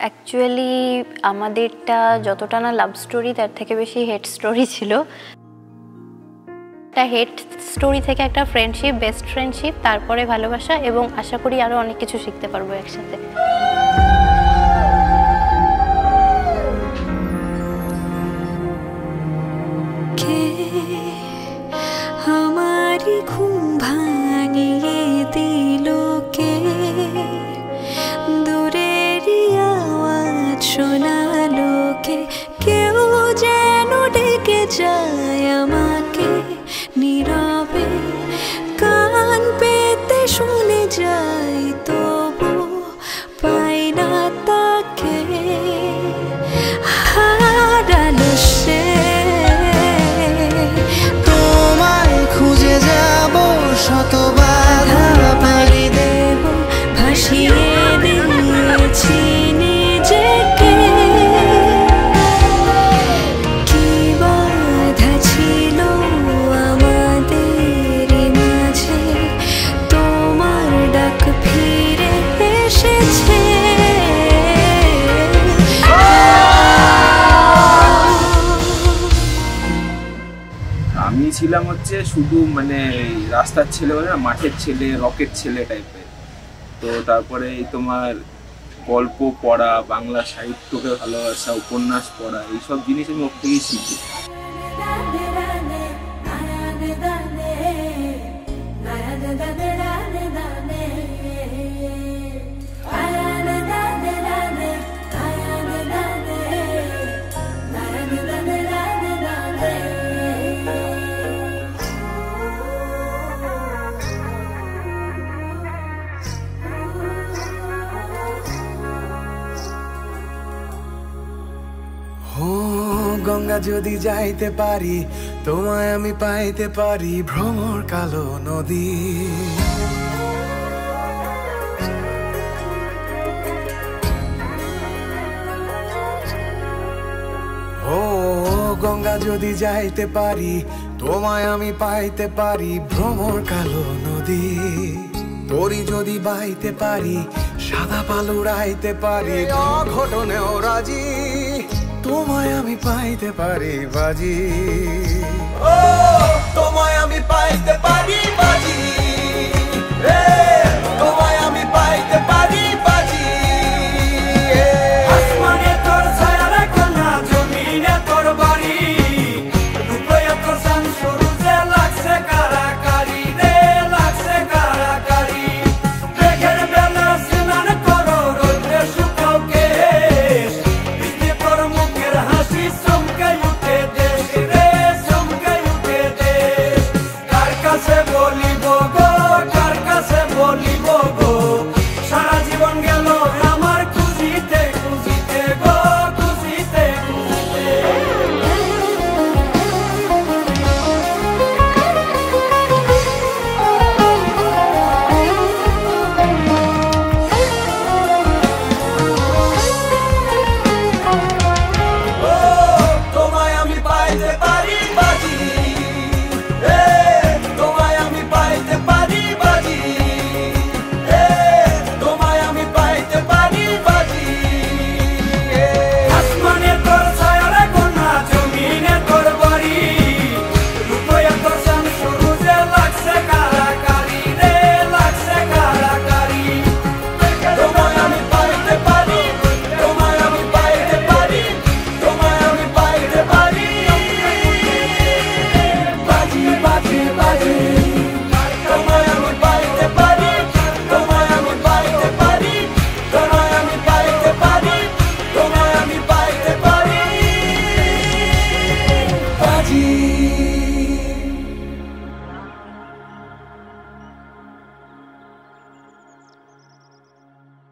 Actually আমাদেরটা যতটা না লাভ স্টোরি তার থেকে বেশি হেট স্টোরি ছিল। একটা হেট স্টোরি থেকে একটা ফ্রেন্ডশিপ, বেস্ট ফ্রেন্ডশিপ, তারপরে ভালোবাসা, এবং আশা করি আরো অনেক কিছু শিখতে পারবো একসাথে। हमारी घूम भांगिए दिलो के दूरेरी आवाज शोनालो के केउ जेनो डेके जाय आमाके नीरवे कान पेते शुने जाय तबु पाई ना ताके हारालो से শত বাধা পাড়ি দেব ভাসিয়ে দিয়েছি নিজেকে কি বাধা ছিল আমাদের মাঝে তোমার ডাক ফিরে এসেছে। আমি ছিলাম হচ্ছে শুধু মানে রাস্তার ছেলে বলে না, মাঠের ছেলে, রকেট ছেলে টাইপের। তো তারপরে তোমার গল্প পড়া, বাংলা সাহিত্যকে ভালোবাসা, উপন্যাস পড়া, এইসব জিনিস আমি ওর থেকেই শিখি। গঙ্গা যদি যাইতে পারি, তোমায় আমি পাইতে পারি, ভ্রমর কালো নদী। ও গঙ্গা যদি যাইতে পারি, তোমায় আমি পাইতে পারি, ভ্রমর কালো নদী। তোরি যদি বাইতে পারি, সাদা পালু উড়াইতে পারি, অঘটনেও রাজি, তোমায় আমি পাইতে পারি বাজি। ও তোমায় আমি পাইতে পারি।